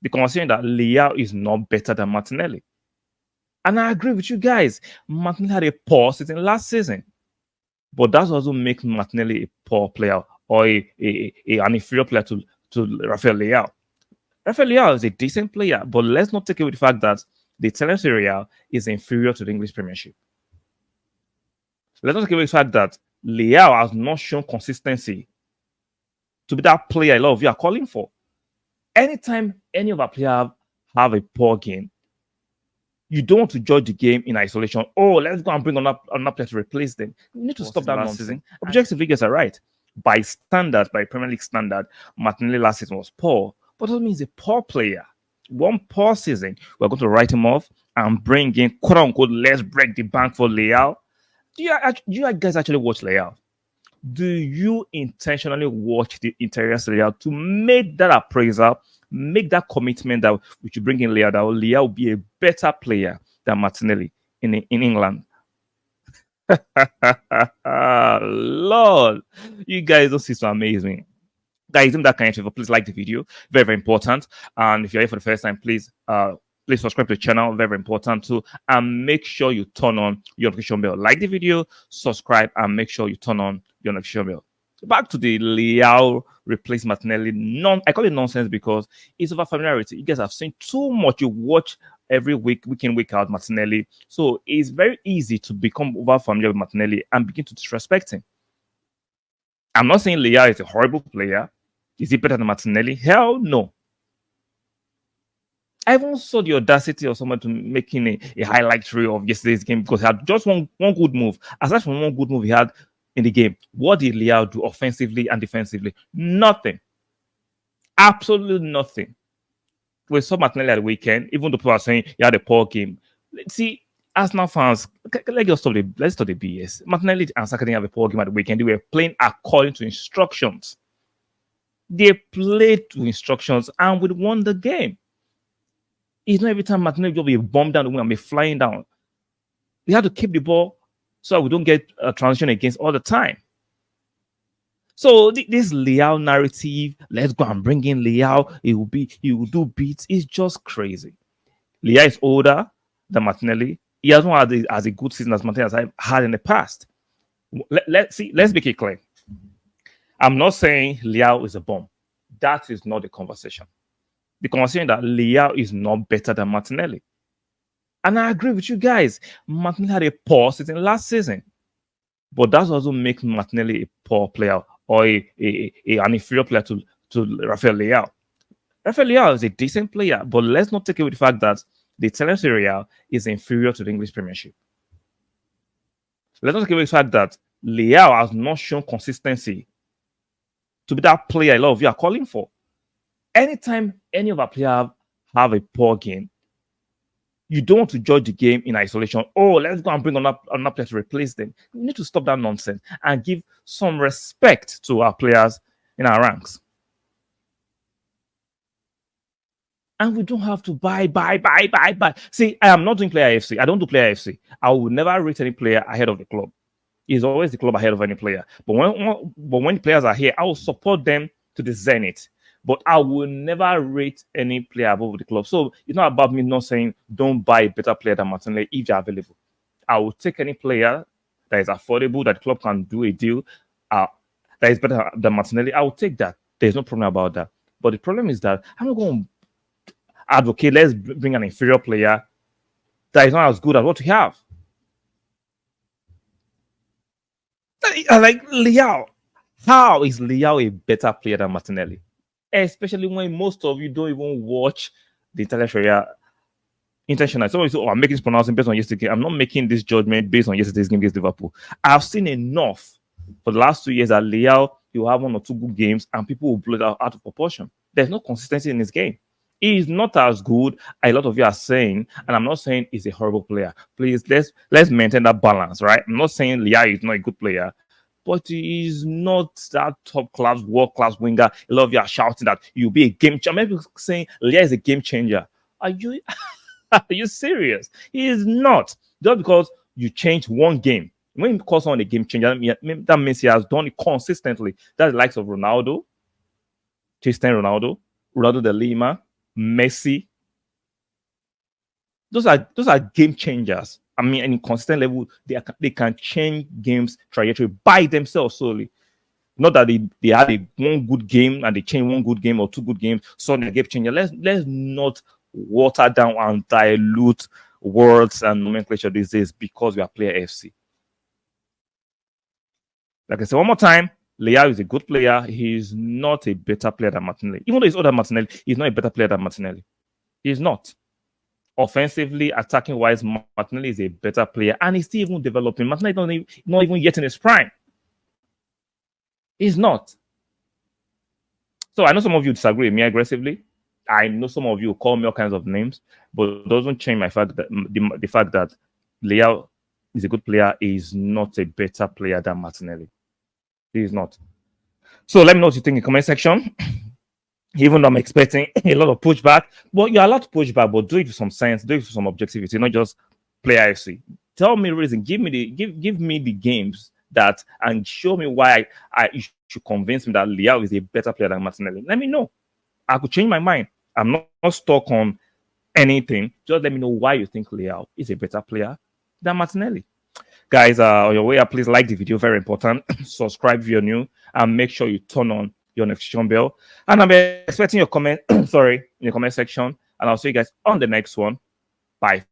The considering that Leao is not better than Martinelli. And I agree with you guys. Martinelli had a poor season last season. But that doesn't make Martinelli a poor player or an inferior player to Rafael Leao. Rafael Leao is a decent player, but let's not take away the fact that the Italian Serie A is inferior to the English Premiership. Let's not take away the fact that Leao has not shown consistency to be that player a lot of you are calling for. Anytime any of our players have a poor game, you don't want to judge the game in isolation. Oh, let's go and bring another player to replace them. You need to stop that nonsense. Objectively, guys are right. By standard, by Premier League standard, Martinelli last season was poor, but that means a poor player. One poor season, we're going to write him off and bring in quote unquote, let's break the bank for Leao. Do you guys actually watch Leao? Do you intentionally watch the entire Serie A to make that appraisal, make that commitment that we should bring in Leao, that Leao will be a better player than Martinelli in England? Lord, you guys don't see to amaze me. Guys, if that kind of favor, please like the video. Very, very important. And if you're here for the first time, please subscribe to the channel. Very, very important too. And make sure you turn on your notification bell. Like the video, subscribe, and make sure you turn on your notification bell. Back to the Leao replace Martinelli. I call it nonsense because it's over familiarity. You guys have seen too much. You watch every week in, week out, Martinelli. So it's very easy to become over familiar with Martinelli and begin to disrespect him. I'm not saying Leao is a horrible player. Is he better than Martinelli? Hell no. I even saw the audacity of someone to making a highlight reel of yesterday's game because he had just one good move. Aside from one good move he had in the game, what did Leao do offensively and defensively? Nothing. Absolutely nothing. We saw Martinelli at the weekend, even though people are saying he had a poor game. Let's see, Arsenal fans, let's stop the BS. Martinelli and Saka didn't have a poor game at the weekend. They were playing according to instructions. They played to instructions and we won the game. It's not every time Martinelli will be bombed down the wing and be flying down. We have to keep the ball so we don't get a transition against all the time. So this Leao narrative, let's go and bring in Leao, he will do beats, it's just crazy. Leao is older than Martinelli. He hasn't had as a good season as Martinelli has had in the past. Let's make it clear. I'm not saying Leao is a bomb. That is not the conversation. The conversation that Leao is not better than Martinelli. And I agree with you guys. Martinelli had a poor season last season. But that doesn't make Martinelli a poor player or an inferior player to Rafael Leao. Rafael Leao is a decent player, but let's not take away the fact that the Italian Serie A is inferior to the English Premiership. Let's not take away the fact that Leao has not shown consistency to be that player a lot of you are calling for. Anytime any of our players have a poor game, you don't want to judge the game in isolation. Oh, let's go and bring another player to replace them. You need to stop that nonsense and give some respect to our players in our ranks. And we don't have to buy. See, I am not doing player FC. I don't do player FC. I will never rate any player ahead of the club. It's always the club ahead of any player. But when players are here, I will support them to the zenith. But I will never rate any player above the club. So it's not about me not saying don't buy a better player than Martinelli if they're available. I will take any player that is affordable, that the club can do a deal that is better than Martinelli. I will take that. There's no problem about that. But the problem is that I'm not going to advocate, let's bring an inferior player that is not as good as what we have. Like Leao. How is Leao a better player than Martinelli? Especially when most of you don't even watch the Italian Serie A intentionally. Someone say, I'm making this pronouncing based on yesterday's game. I'm not making this judgment based on yesterday's game against Liverpool. I've seen enough for the last 2 years that Leao, you have 1 or 2 good games and people will blow it out of proportion. There's no consistency in his game. He is not as good as a lot of you are saying, and I'm not saying he's a horrible player. Please, let's maintain that balance, right? I'm not saying Leao is not a good player, but he is not that top-class, world-class winger. A lot of you are shouting that you'll be a game changer. Maybe saying Leao is a game changer. Are you serious? He is not. Just because you change one game. When you call someone a game changer, that means he has done it consistently. That's the likes of Ronaldo, Cristiano Ronaldo, Ronaldo de Lima, Messi. Those are game changers. I mean, in constant level, they can change games trajectory by themselves solely. Not that they had one good game and they change one good game or two good games, so they game changer. Let's not water down and dilute words and nomenclature these days because we are player FC. Like I said one more time, Leao is a good player. He's not a better player than Martinelli. Even though he's older than Martinelli, he's not a better player than Martinelli. He's not. Offensively, attacking wise, Martinelli is a better player and he's still even developing. Martinelli not even yet in his prime. He's not. So I know some of you disagree with me aggressively. I know some of you call me all kinds of names, but it doesn't change my fact that the fact that Leao is a good player is not a better player than Martinelli. He is not. So let me know what you think in the comment section. Even though I'm expecting a lot of pushback, but you're allowed to push back, but do it with some sense, do it with some objectivity, not just play FC. Tell me reason. Give me the games that and show me why you should convince me that Leao is a better player than Martinelli. Let me know. I could change my mind. I'm not stuck on anything. Just let me know why you think Leao is a better player than Martinelli. Guys, on your way up, please like the video. Very important. Subscribe if you're new, and make sure you turn on your notification bell. And I'm expecting your comment. Sorry, in the comment section. And I'll see you guys on the next one. Bye.